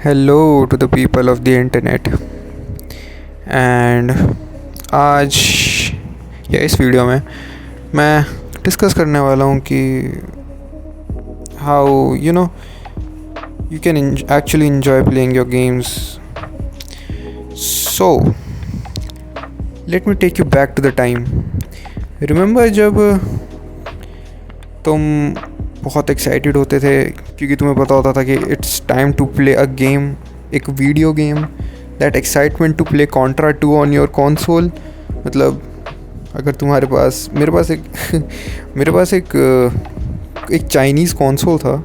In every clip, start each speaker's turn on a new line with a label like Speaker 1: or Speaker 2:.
Speaker 1: Hello to the people of the internet. And आज या इस वीडियो में मैं डिस्कस करने वाला हूँ कि how you can actually enjoy playing your games. So let me take you back to the time. Remember जब तुम बहुत एक्साइटेड होते थे क्योंकि तुम्हें पता होता था कि it's time to play a game, एक video game. That excitement to play Contra 2 on your console. मतलब अगर तुम्हारे पास मेरे पास एक मेरे पास एक चाइनीज़ कंसोल था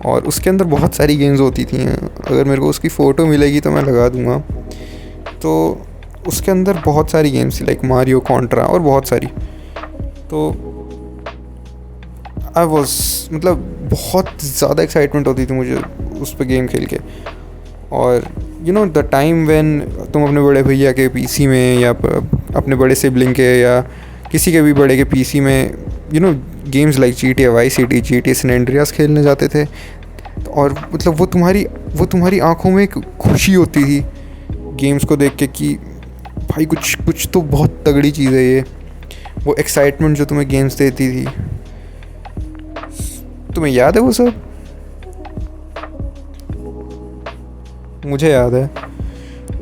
Speaker 1: और उसके अंदर बहुत सारी गेम्स होती थी। अगर मेरे को उसकी फ़ोटो मिलेगी तो मैं लगा दूँगा। तो उसके अंदर बहुत सारी गेम्स थी, लाइक मारियो, कॉन्ट्रा और बहुत सारी। तो आई वॉज मतलब बहुत ज़्यादा एक्साइटमेंट होती थी मुझे उस पर गेम खेल के। और द टाइम व्हेन तुम अपने बड़े भैया के पीसी में या अपने बड़े सिबलिंग के या किसी के भी बड़े के पीसी में games like GTA Vice City, GTA San Andreas खेलने जाते थे। और मतलब वो तुम्हारी आंखों में एक खुशी होती थी गेम्स को देख के कि भाई कुछ तो बहुत तगड़ी चीज़ है ये। वो एक्साइटमेंट जो तुम्हें गेम्स देती थी, तुम्हें याद है वो सब? मुझे याद है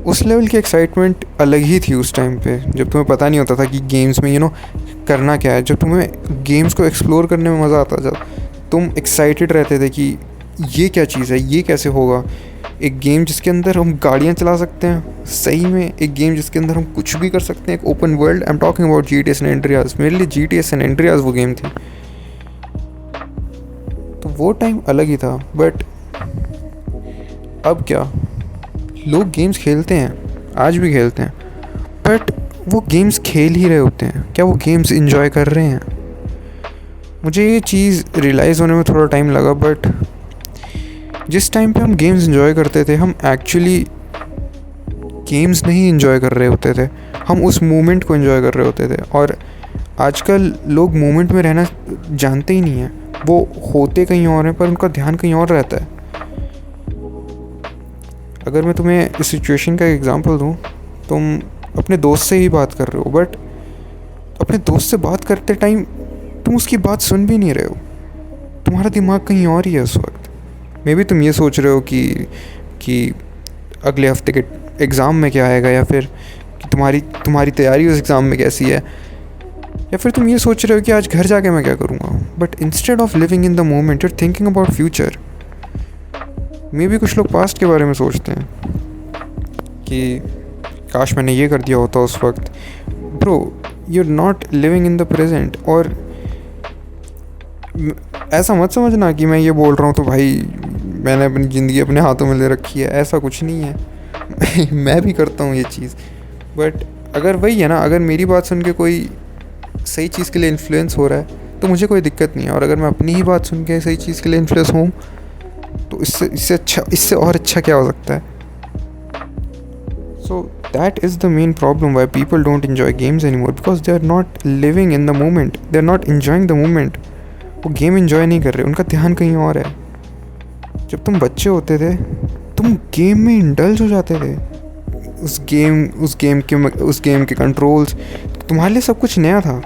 Speaker 1: उस लेवल की एक्साइटमेंट अलग ही थी उस टाइम पे, जब तुम्हें पता नहीं होता था कि गेम्स में करना क्या है। जब तुम्हें गेम्स को एक्सप्लोर करने में मज़ा आता, जब तुम एक्साइटेड रहते थे कि ये क्या चीज़ है, ये कैसे होगा। एक गेम जिसके अंदर हम गाड़ियाँ चला सकते हैं सही में, एक गेम जिसके अंदर हम कुछ भी कर सकते हैं, एक open world. I am talking about GTA San Andreas. मेरे लिए GTA सैन एंड्रियास वो गेम थी। तो वो टाइम अलग ही था। बट अब क्या, लोग गेम्स खेलते हैं, आज भी खेलते हैं, बट वो गेम्स खेल ही रहे होते हैं, क्या वो गेम्स इंजॉय कर रहे हैं? मुझे ये चीज़ रियलाइज़ होने में थोड़ा टाइम लगा। बट जिस टाइम पे हम गेम्स इंजॉय करते थे, हम एक्चुअली गेम्स नहीं इंजॉय कर रहे होते थे, हम उस मोमेंट को इंजॉय कर रहे होते थे। और आजकल लोग मोमेंट में रहना जानते ही नहीं हैं। वो होते कहीं और हैं पर उनका ध्यान कहीं और रहता है। अगर मैं तुम्हें इस सिचुएशन का एग्जांपल दूं, तुम अपने दोस्त से ही बात कर रहे हो, बट अपने दोस्त से बात करते टाइम तुम उसकी बात सुन भी नहीं रहे हो। तुम्हारा दिमाग कहीं और ही है उस वक्त। मे बी तुम ये सोच रहे हो कि अगले हफ्ते के एग्ज़ाम में क्या आएगा, या फिर कि तुम्हारी तैयारी उस एग्ज़ाम में कैसी है, या फिर तुम ये सोच रहे हो कि आज घर जाके मैं क्या करूँगा। But instead of living in the moment, you're thinking about future. May be कुछ लोग पास्ट के बारे में सोचते हैं कि काश मैंने ये कर दिया होता उस वक्त। Bro, you are not living in the present. और ऐसा मत समझना कि मैं ये बोल रहा हूँ तो भाई मैंने अपनी ज़िंदगी अपने हाथों में ले रखी है, ऐसा कुछ नहीं है। मैं भी करता हूँ ये चीज़। बट अगर वही है ना, अगर मेरी बात सुन के कोई सही चीज़ के लिए इन्फ्लुएंस हो रहा है तो मुझे कोई दिक्कत नहीं है। और अगर मैं अपनी ही बात सुन के सही चीज़ के लिए इन्फ्लुएंस हूँ तो इससे और अच्छा क्या हो सकता है? So that is the main problem why people don't enjoy games anymore, because they are not living in the moment, they are not enjoying the moment. वो गेम एन्जॉय नहीं कर रहे, उनका ध्यान कहीं और है। जब तुम बच्चे होते थे तुम गेम में इंडल्ज हो जाते थे। उस गेम के कंट्रोल्स, तुम्हारे लिए सब कुछ नया था,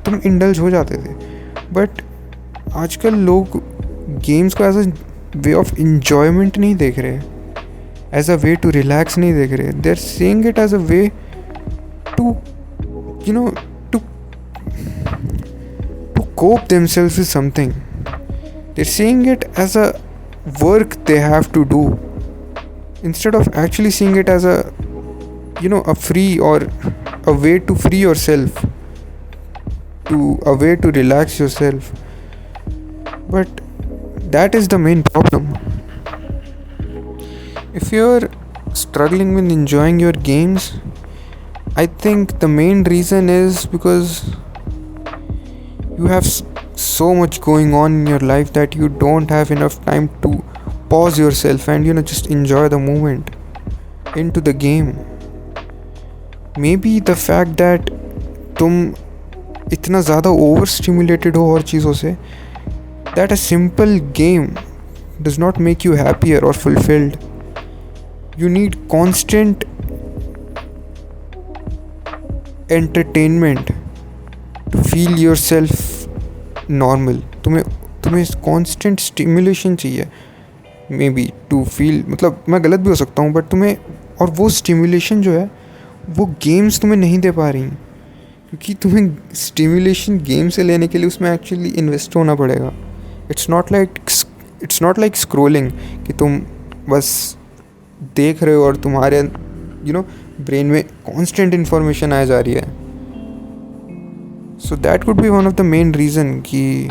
Speaker 1: तुम इंडल्ज हो जाते थे। बट आजकल लोग गेम्स को as a way of enjoyment नहीं देख रहे, as a way to relax नहीं देख रहे। They are seeing it as a way to to cope themselves with something. They're seeing it as a work they have to do, instead of actually seeing it as a free, or a way to free yourself, a way to relax yourself. But that is the main problem. If you're struggling with enjoying your games, I think the main reason is because you have so much going on in your life that you don't have enough time to pause yourself and just enjoy the moment into the game. Maybe the fact that तुम इतना ज़्यादा over stimulated हो और चीज़ों से, that a simple game does not make you happier or fulfilled. You need constant entertainment to feel yourself normal. तुम्हें constant stimulation चाहिए, may be to feel, मतलब मैं गलत भी हो सकता हूँ, बट तुम्हें, और वो स्टिमुलेशन जो है वो गेम्स तुम्हें नहीं दे पा रही, क्योंकि तुम्हें स्टिमुलेशन गेम से लेने के लिए उसमें एक्चुअली इन्वेस्ट होना पड़ेगा. इट्स नॉट लाइक स्क्रोलिंग कि तुम बस देख रहे हो और तुम्हारे ब्रेन में कांस्टेंट इन्फॉर्मेशन आया जा रही है. So that could be one of the main reason कि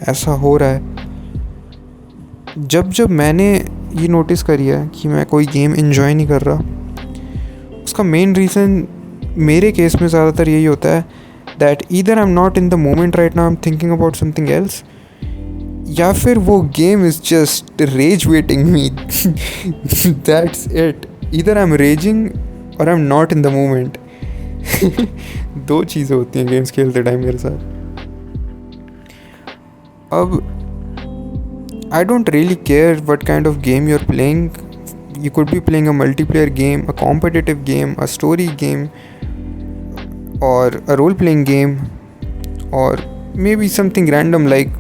Speaker 1: ऐसा हो रहा है. जब मैंने ये नोटिस करी है कि मैं कोई गेम इन्जॉय नहीं कर रहा, उसका मेन रीज़न मेरे केस में ज़्यादातर यही होता है that either I am not in the moment right now, I am thinking about something else, या फिर वो game is just rage baiting me. That's it. Either I am raging or I am not in the moment. दो चीज़ें होती हैं games खेलते time मेरे साथ. अब I don't really care what kind of game you're playing. You could be playing a multiplayer game, a competitive game, a story game, or a role-playing game, or maybe something random like,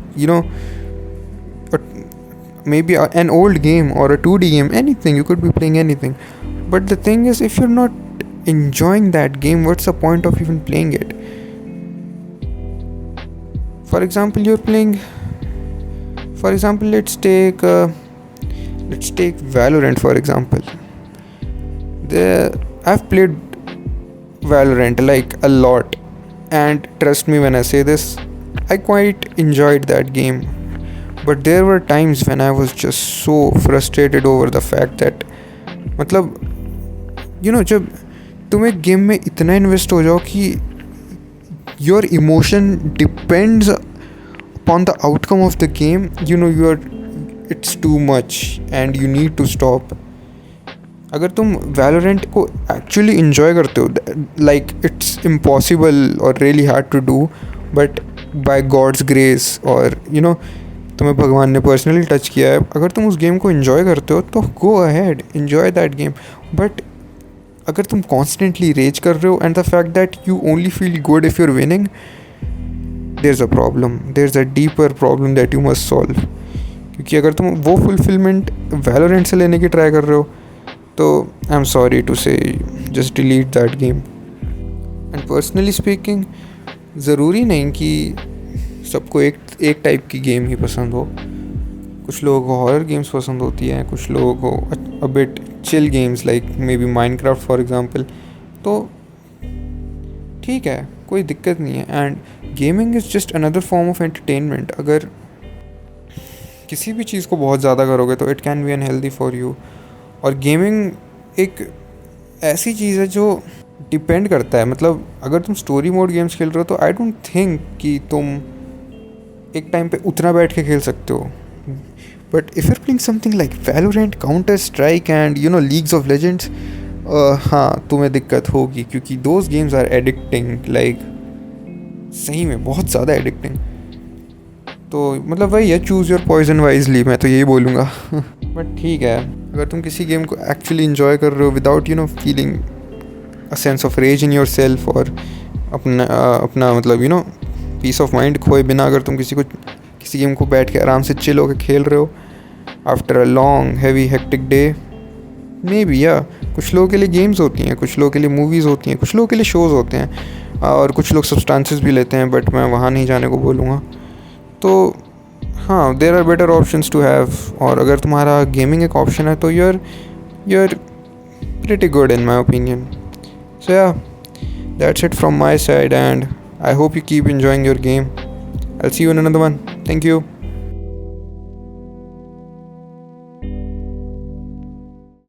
Speaker 1: maybe an old game or a 2D game, anything. You could be playing anything. But the thing is, if you're not enjoying that game, what's the point of even playing it? For example, let's take Valorant for example. I've played Valorant like a lot, and trust me when I say this, I quite enjoyed that game. But there were times when I was just so frustrated over the fact that मतलब जब तुम एक game में इतना invest हो जाओ कि your emotion depends upon the outcome of the game, it's too much and you need to stop. अगर तुम Valorant को actually enjoy करते हो, like it's impossible or really hard to do, but by God's grace और तुम्हें भगवान ने personally touch किया है, अगर तुम उस गेम को enjoy करते हो तो go ahead, enjoy that game. But अगर तुम constantly rage कर रहे हो and the fact that you only feel good if you're winning, there's a problem. There's a deeper problem that you must solve. क्योंकि अगर तुम वो fulfillment Valorant से लेने की ट्राई कर रहे हो तो I'm sorry to say, just delete that game. And personally speaking, ज़रूरी नहीं कि सबको एक टाइप की गेम ही पसंद हो. कुछ लोगों को हॉरर गेम्स पसंद होती हैं, कुछ लोगों को a bit chill games like maybe Minecraft for example. तो ठीक है, कोई दिक्कत नहीं है. And gaming is just another form of entertainment. अगर किसी भी चीज़ को बहुत ज़्यादा करोगे तो it can be unhealthy for you. और गेमिंग एक ऐसी चीज़ है जो डिपेंड करता है, मतलब अगर तुम स्टोरी मोड गेम्स खेल रहे हो तो आई डोंट थिंक कि तुम एक टाइम पे उतना बैठ के खेल सकते हो. But if you're playing something like Valorant, counter strike and leagues of legends, हाँ तुम्हें दिक्कत होगी, क्योंकि those games are addicting, like सही में बहुत ज़्यादा एडिक्टिंग. तो मतलब वही है, चूज़ योर पॉइजन वाइजली, मैं तो यही बोलूँगा. बट ठीक है, अगर तुम किसी गेम को एक्चुअली इन्जॉय कर रहे हो without feeling a sense of rage in yourself, और अपना मतलब पीस ऑफ माइंड खोए बिना अगर तुम किसी गेम को बैठ के आराम से चिल होकर खेल रहे हो after a long heavy hectic day, may be या कुछ लोगों के लिए गेम्स होती हैं, कुछ लोगों के लिए मूवीज़ होती हैं, कुछ लोगों के लिए शोज़ होते हैं, और कुछ लोग सब्सटेंसेस भी लेते हैं, बट मैं वहाँ नहीं जाने को बोलूँगा. तो हाँ, there are better options to have. और अगर तुम्हारा गेमिंग एक ऑप्शन है तो you're pretty good in my opinion. So yeah, that's it from my side, and I hope you keep enjoying your game. I'll see you in another one. Thank you.